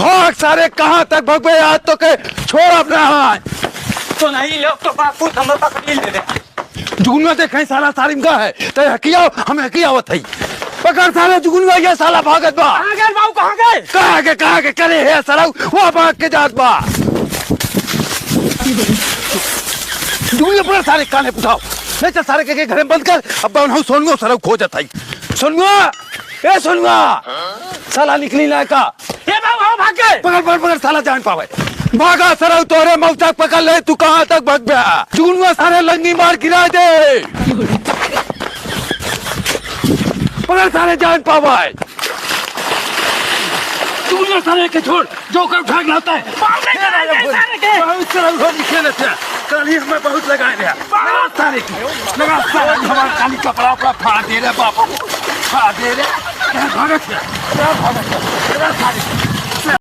भाग सारे, कहाँ तक भगवे? आज तो के छोड़ अपना हाथ। तो नहीं लोग तो बापू हम पकड़ ले रहे। जुगनुआ देखे साला सारिम का है तो हकिया हम हकियावत है। पकड़ साले जुगनुआ, ये साला भागत बा। कहाँ गए बाबू, कहाँ गए? कहाँ के करे है साला, वो भाग के जात बा। जुगनुआ पूरा सारे काने पुछाओ, नहीं तो सारे के घर में बंद कर। अब हम सोनुआ सारा खोजत है। सोनुआ, ए सोनुआ, साला निकली ना का? ये बाबू भाग गए। पकड़ साला जान पावे। भागा सर, तोरे मऊ तक पकड़ ले। तू कहाँ तक भाग गया? जुगनुआ सारे लंगी मार गिरा दे। पकड़ सारे जान पावे। जुगनुआ सारे के छोड़, जो कर भाग लाता है। बहुत सारा होली खेले थे, कल ही हमें बहुत लगाए रहा। लगा सारे की, लगा सारा हमारा काली कपड़ा अपना फाड़ दे रहे बापू, फाड़ दे रहे। क्या भागत है, क्या भागत है, लगा सारे।